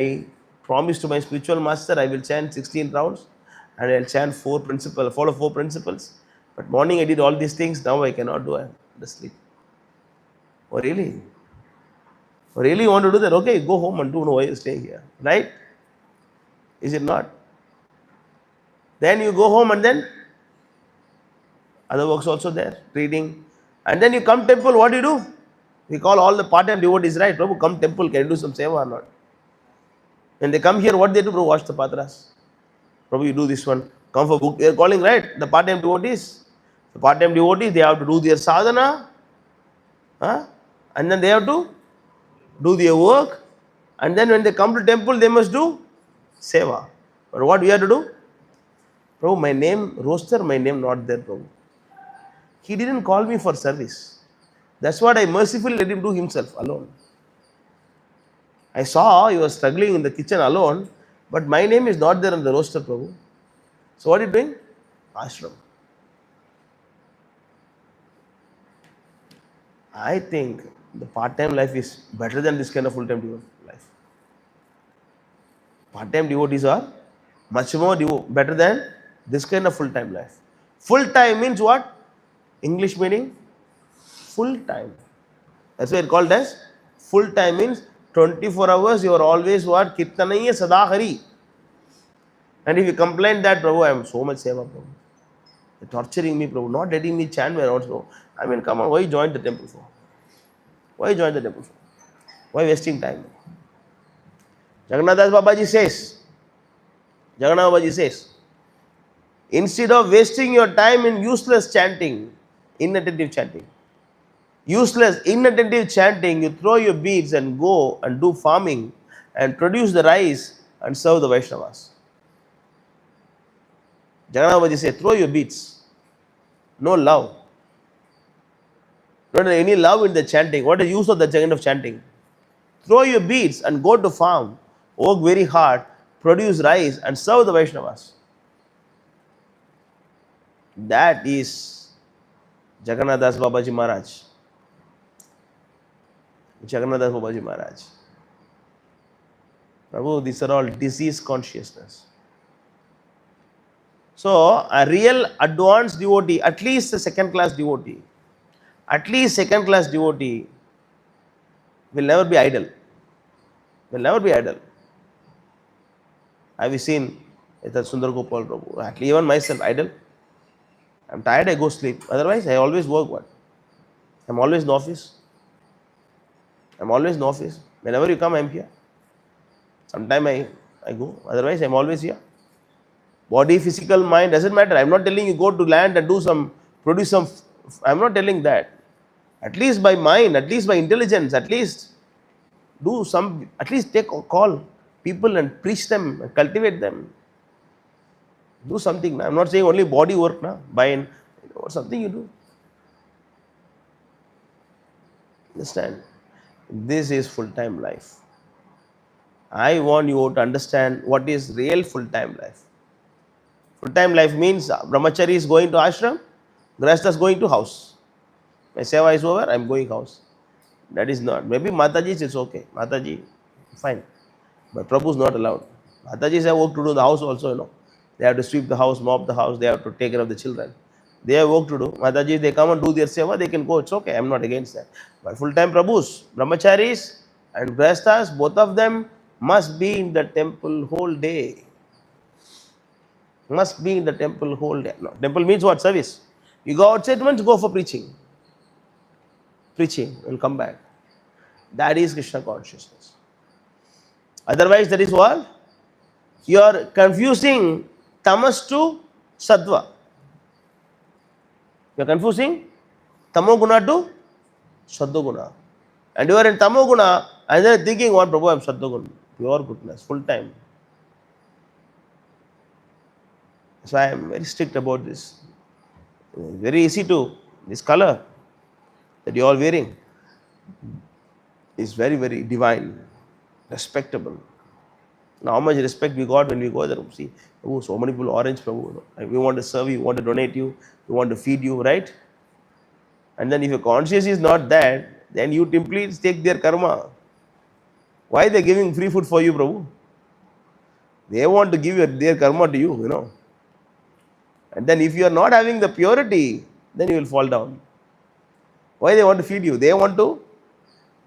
I promised to my spiritual master I will chant 16 rounds and I'll chant follow 4 principles. But morning I did all these things, now I cannot do it. The sleep. Oh really? Oh, really you want to do that? Okay, go home and do, no, why you staying here. Right? Is it not? Then you go home and then other works also there, reading. And then you come temple, what do you do? We call all the part-time devotees, right? Prabhu, come temple, can you do some seva or not? When they come here, what they do? Prabhu, watch the patras. Prabhu, you do this one. Come for book. They are calling, right? The part-time devotees. The part-time devotees, they have to do their sadhana. Huh? And then they have to do their work. And then when they come to temple, they must do seva. But what we have to do? Prabhu, my name, roster, my name not there, Prabhu. He didn't call me for service. That's what I mercifully let him do himself alone. I saw he was struggling in the kitchen alone, but my name is not there on the roster, Prabhu. So what are you doing? Ashram. I think the part-time life is better than this kind of full-time life. Part-time devotees are much more better than this kind of full-time life. Full-time means what? English meaning? Full-time. That's why it's called as full-time means 24 hours you are always what? Kirtanaiya sadahari. And if you complain that, Prabhu, I am so much seva, Prabhu. They're torturing me, Prabhu, not letting me chant my also. I mean, come on, why you join the temple for? Why join the temple for? Why wasting time? Jagannath Babaji says, instead of wasting your time in useless chanting, inattentive chanting, useless, inattentive chanting, you throw your beads and go and do farming and produce the rice and serve the Vaishnavas. Jagannath Babaji says, throw your beads. No love. Not any love in the chanting. What is the use of the kind of chanting? Throw your beads and go to farm, work very hard, produce rice and serve the Vaishnavas. That is Jagannath Das Babaji Maharaj. Jagannath Das Babaji Maharaj. Prabhu, these are all disease consciousness. So, a real advanced devotee, at least a second-class devotee, will never be idle. Will never be idle. Have you seen that Sundar Gopal Prabhu? Actually, even myself, idle. I'm tired, I go sleep. Otherwise, I always work. What? I'm always in office. Whenever you come, I'm here. Sometime I go. Otherwise, I'm always here. Body, physical, mind, doesn't matter. I'm not telling you go to land and produce some. I'm not telling that. At least by mind, at least by intelligence, at least do some, at least take a call people and preach them, and cultivate them. Do something. I'm not saying only body work, something you do. Understand? This is full-time life. I want you to understand what is real full-time life. Full-time life means brahmachari is going to ashram, grahastha is going to house. My seva is over, I am going house. That is not. Maybe Mataji it's okay. Mataji, fine. But Prabhu is not allowed. Matajis have work to do in the house also, They have to sweep the house, mop the house, they have to take care of the children. They have work to do. Mataji, they come and do their seva, they can go, it's okay, I am not against that. But full-time Prabhus, brahmacharis and grahasthas, both of them must be in the temple whole day. Must be in the temple whole day. No, temple means what? Service. You go outside once, go for preaching. Preaching and come back. That is Krishna consciousness. Otherwise, that is what? You are confusing tamas to sattva. You are confusing tamoguna to sattva. And you are in tamoguna and then thinking, what Prabhu, I am sattva. Pure goodness, full time. So I am very strict about this. Very easy to, this color that you are wearing is very, very divine, respectable. Now, how much respect we got when we go there. See, oh, so many people orange, Prabhu. We want to serve you, we want to donate you, we want to feed you, right? And then if your conscience is not that, then you simply take their karma. Why they are giving free food for you, Prabhu? They want to give their karma to you, you know. And then if you are not having the purity, then you will fall down. Why they want to feed you? They want to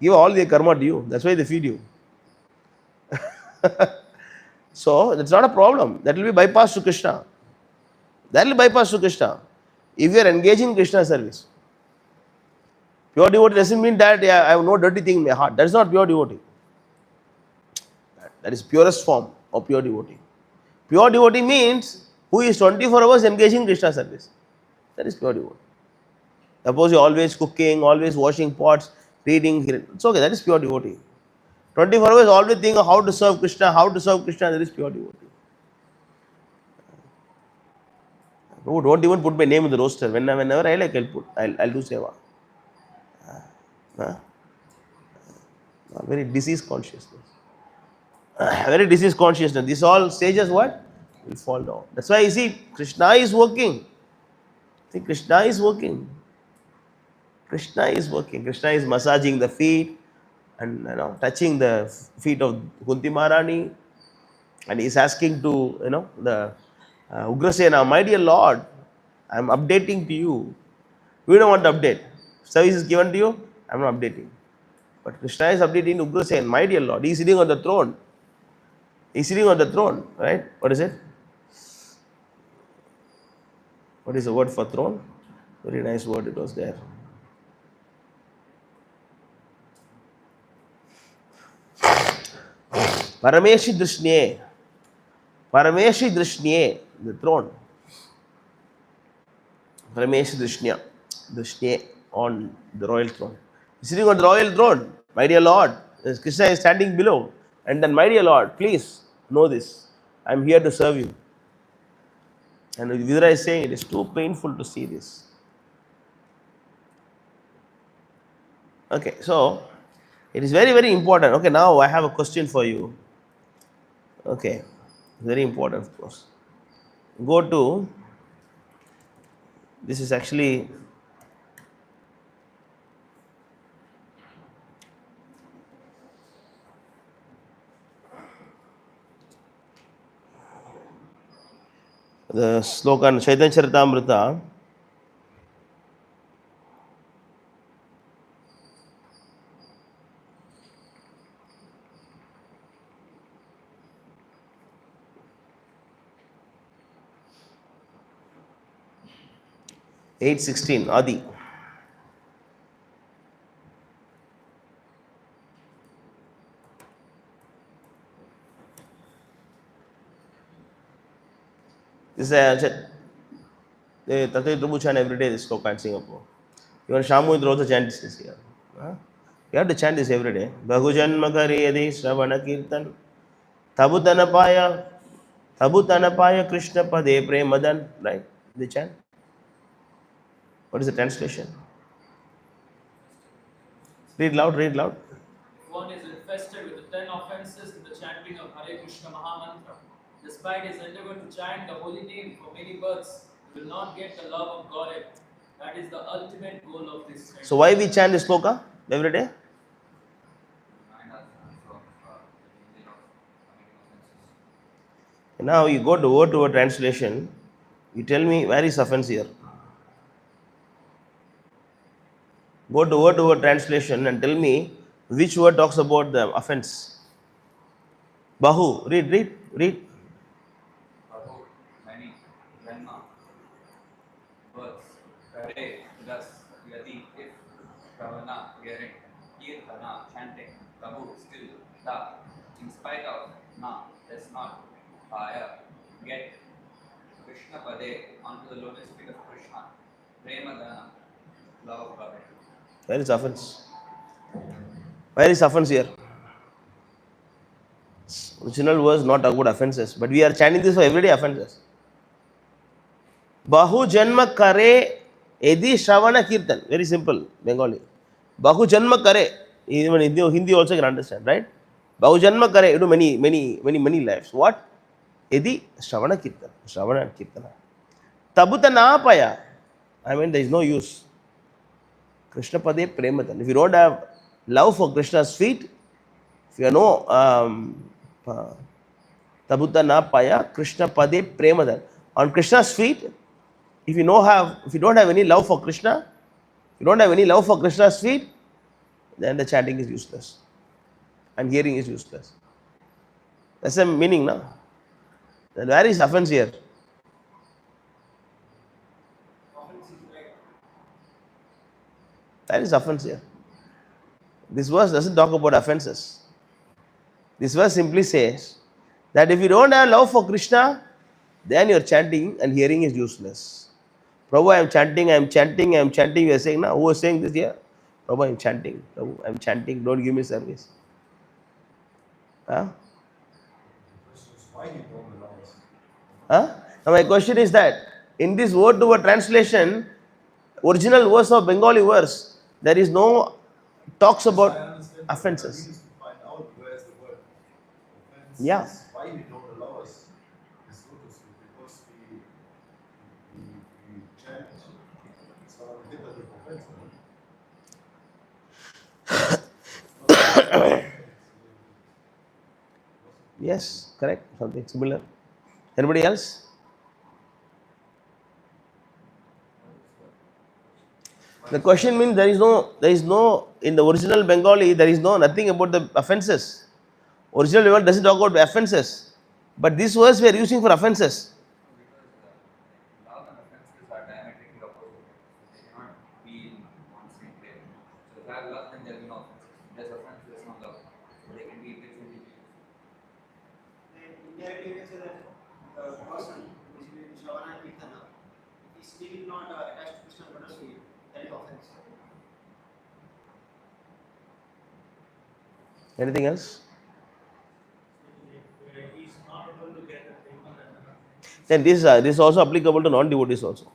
give all their karma to you. That's why they feed you. So that's not a problem. That will be bypass to Krishna. That will bypass to Krishna. If you are engaging in Krishna service. Pure devotee doesn't mean that I have no dirty thing in my heart. That is not pure devotee. That is purest form of pure devotee. Pure devotee means who is 24 hours engaging in Krishna service. That is pure devotee. Suppose you are always cooking, always washing pots, reading. It's okay. That is pure devotee. 24 hours always think of how to serve Krishna, how to serve Krishna. That is pure devotee. No, don't even put my name in the roster. Whenever I like, I'll do seva. Very disease consciousness. Very disease consciousness. These all stages what? Will fall down. That's why you see, Krishna is working. See, Krishna is working. Krishna is working. Krishna is massaging the feet and touching the feet of Kunti Maharani, and he's asking to the Ugrasena, my dear Lord, I'm updating to you. We don't want to update. Service is given to you, I'm not updating. But Krishna is updating to Ugrasena, my dear Lord. He's sitting on the throne. He's sitting on the throne, right? What is it? What is the word for throne? Very nice word it was there. Parameshi Drishnye. Parameshi Drishnye, the throne. Parameshi Drishnya. Drishnya on the royal throne. He's sitting on the royal throne. My dear Lord, Krishna is standing below. And then, my dear Lord, please know this. I'm here to serve you. And Vidura is saying, it is too painful to see this. Okay, so it is very, very important. Okay, now I have a question for you. Okay, very important, of course. Go to, this is actually the slogan Chaitanya Charitamrita. (8:16) Adi. This is a Tathai Prabhu chant every day. This sloka in Singapore. Even Shamu will also chant this here. You have to chant this every day. Bahujanma kariyadi Shravana Kirtan Tabutanapaya Krishna Pade Premadan. Right? The chant. What is the translation? Read loud, read loud. If one is infested with the 10 offenses in the chanting of Hare Krishna Mahamantra, despite his endeavor to chant the holy name for many births, he will not get the love of Godhead. That is the ultimate goal of this chanting. So why we chant this sloka every day? Now you go to word to word translation. You tell me where is offense here. Go to word translation and tell me which word talks about the offense. Bahu. Read. Bahu, many, Janma, births, Kare, thus, Yadi, if, Ravana, hearing, Kirtana, chanting, Tabu, still, Da, in spite of, Na, does not, Paya, get, Krishna Pade, onto the lotus feet of Krishna, Premadana, love of God. Where is offense? Where is offense here? Original verse not about offenses, but we are chanting this for everyday offenses. Bahu Janma Kare Edi Shravana Kirtan. Very simple, Bengali. Bahu Janma Kare. Even Hindi also can understand, right? Bahu Janma Kare. You do many lives. What? Edi Shravana Kirtan. Shravana Kirtana. Tabuta Napaya. I mean, there is no use. Krishna Pade Premadan. If you don't have love for Krishna's feet, If you know Tabuta na paya Krishna pade premadan. On Krishna's feet, if you don't have any love for Krishna, if you don't have any love for Krishna's feet, then the chanting is useless and hearing is useless. That's the meaning now. Then where is offense here? That is offense here. This verse doesn't talk about offenses. This verse simply says that if you don't have love for Krishna, then your chanting and hearing is useless. Prabhu, I am chanting, I am chanting, I am chanting. You are saying, now, who is saying this here? Prabhu, I am chanting. Prabhu, I am chanting. Don't give me service. Huh? Huh? Now, my question is that in this word to word translation, original verse of Bengali verse, there is no talks about offenses. Yeah. Yes, correct. Something similar. Anybody else? The question means there is no in the original Bengali there is no nothing about the offenses. Original Bengali doesn't talk about offenses, but this verse we are using for offenses. Because love and offenses are diametrically opposite. They cannot be in one same plane. So if I have love, then there will be no offenses. If there's offense, there's no love. So they can be interchangeably used. Indirectly, you can say that the person which is Shravana and Kirtana, if he is still not attached to Krishna Lotus feet, that is offense. Anything else? He is not able to get the Prema Dandana. Then this is also applicable to non-devotees also.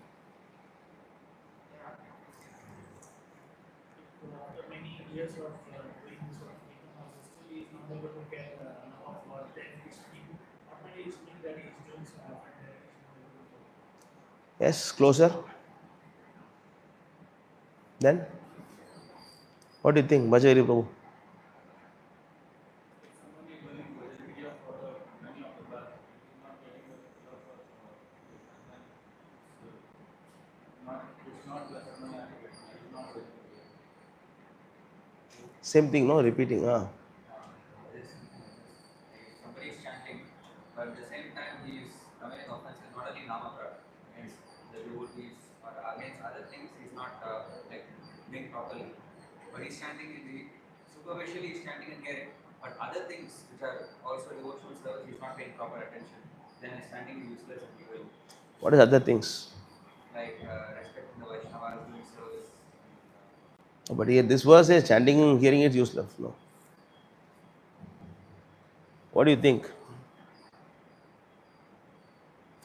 After many years of doing this sort of Kirtana, still he is not able to get enough of 10 16. Automatically, it means that he is doing some offense that he is not able to. Yes, closer. Then, what do you think, Bhajari Prabhu? If someone is doing Bhajan Kriya for many of the birth, he is not getting the love for Krishna, then it's not the Samaya Krishna, it is not Bhajan Kriya. Same thing, no repeating. There is something like this. Like if somebody is chanting, but at the same time he is committing offenses not only Namaprata against the devotees or against other things, he is not like doing properly. But he's chanting in the superficially he's chanting and hearing. But other things which are also devotional service, he's not paying proper attention. Then his chanting is useless and evil. What is other things? Like respecting the Vaishnavas, doing service. But here this verse says chanting and hearing is useless. No. What do you think?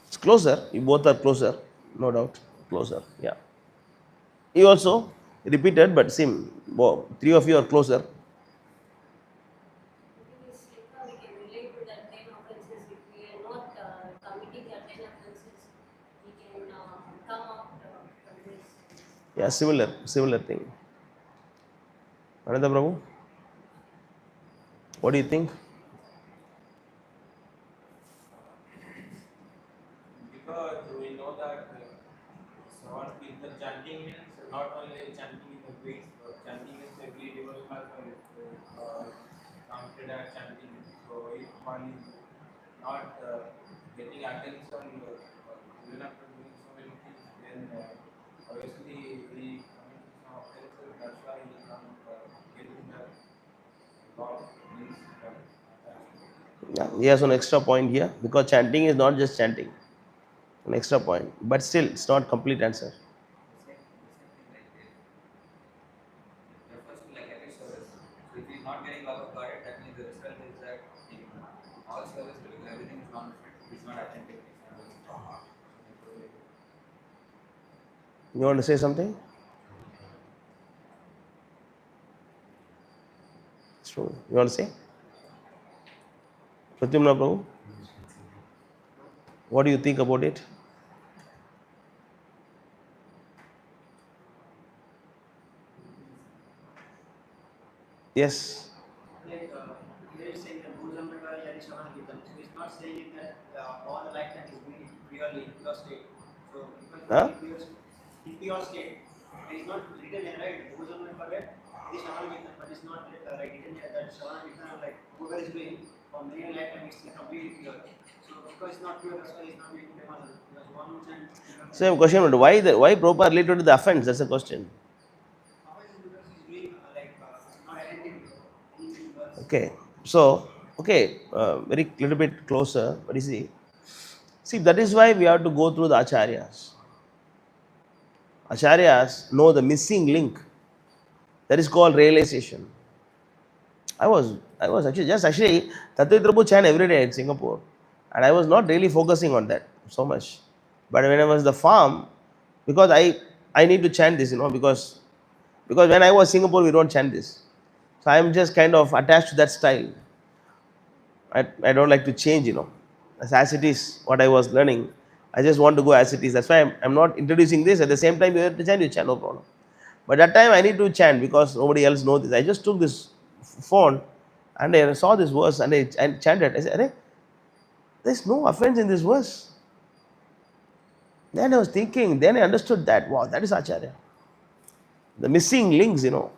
It's closer. You both are closer, no doubt. Closer. Yeah. You also repeated, but same. Wow, three of you are closer. It is like we can relate to that 10 offenses. If we are not committing that 10 offenses, we can come out from this. Yeah, similar thing. Another Prabhu, what do you think? Because we know that Savan Kirtan chanting means not only chanting in the beats, but chanting is every devotional counted as chanting. So if one is not getting attention, even after doing so many things, then obviously he committing some offenses. That's why he is not getting the law means Yeah, he has an extra point here because chanting is not just chanting. An extra point, but still, it's not complete answer. The same thing like if it refers to like every service. So if he's not getting love of God, that means the result is that in all service everything is non-different. He's not authentic. He's not doing it properly. You want to say something? It's true. You want to say? Pratyumna Prabhu, what do you think about it? Yes. Like he's not saying that all the lifetime is being purely pure state. So because Huh? in pure state, it is not written there, right? Those are correct. It is Shravana Kirtan, but it's not like written here that Shravana Kirtan, like whoever is doing for many lifetime is completely pure. So because it's not pure, that's why it's not being famous. Because one chant becomes. So, question: why Prabhupada related to the offense? That's the question. How is it because he's doing not attending anything worse? Okay. So, okay, very little bit closer. But you see, that is why we have to go through the acharyas. Acharyas know the missing link. That is called realization. I was actually Tattva Prabhu chant every day in Singapore, and I was not really focusing on that so much. But when I was the farm, because I need to chant this, because when I was Singapore we don't chant this, so I am just kind of attached to that style. I don't like to change, as it is what I was learning. I just want to go as it is. That's why I'm not introducing this. At the same time, you have to chant, you chant, no problem. But that time I need to chant because nobody else knows this. I just took this phone and I saw this verse and I chanted. I said, "Arey, there's no offense in this verse." Then I was thinking, then I understood that, wow, that is Acharya. The missing links. Of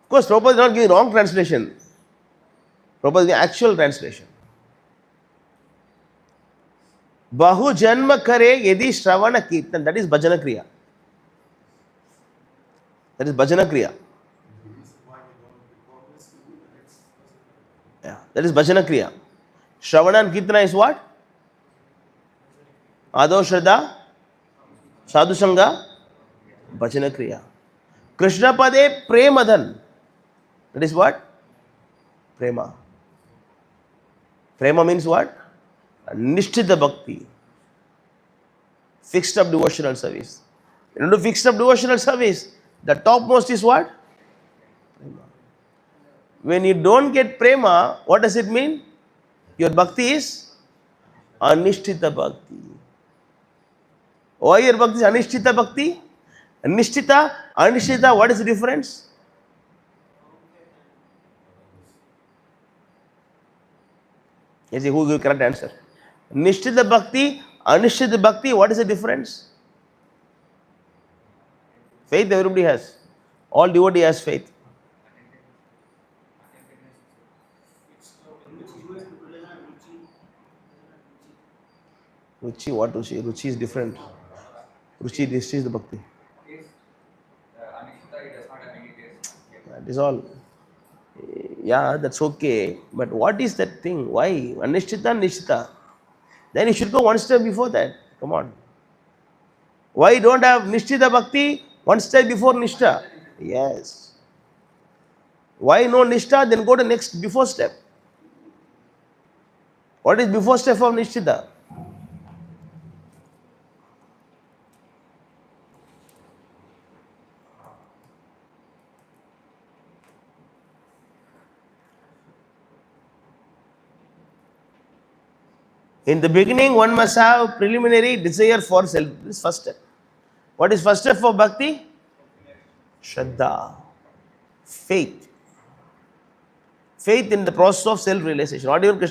course, Prabhupada is not giving wrong translation. Prabhupada is giving actual translation. Bahu janma kare yedi shravana kirtan. That is bhajana kriya. That is bhajana kriya. Yeah, that is bhajana kriya. Shravana and kirtana is what? Ado shraddha, sadhu sangha, bhajana kriya. Krishna pade premadhan. That is what? Prema. Prema means what? Nishtita bhakti. Fixed up devotional service. To fixed up devotional service, the topmost is what? Prema. When you don't get prema, what does it mean? Your bhakti is anishtita bhakti. Why your bhakti is anishtita bhakti? Anishtita, what is the difference? Yes, who will give correct answer? Nishtita bhakti, anishtita bhakti, what is the difference? Faith everybody has. All devotee has faith. Ruchi, what Ruchi? Ruchi is different. Ruchi, this is the bhakti. Taste. Anishita, it does not have any taste. That is all. Yeah, that's okay. But what is that thing? Why? Anishtita, Nishtita. Then you should go one step before that. Come on. Why don't have Nishtita Bhakti one step before Nishtha? Yes. Why no Nishtha? Then go to next before step. What is before step of Nishtita? In the beginning, one must have preliminary desire for self. This is first step. What is first step for Bhakti? Shraddha. Faith. Faith in the process of self-realization. Not even Krishna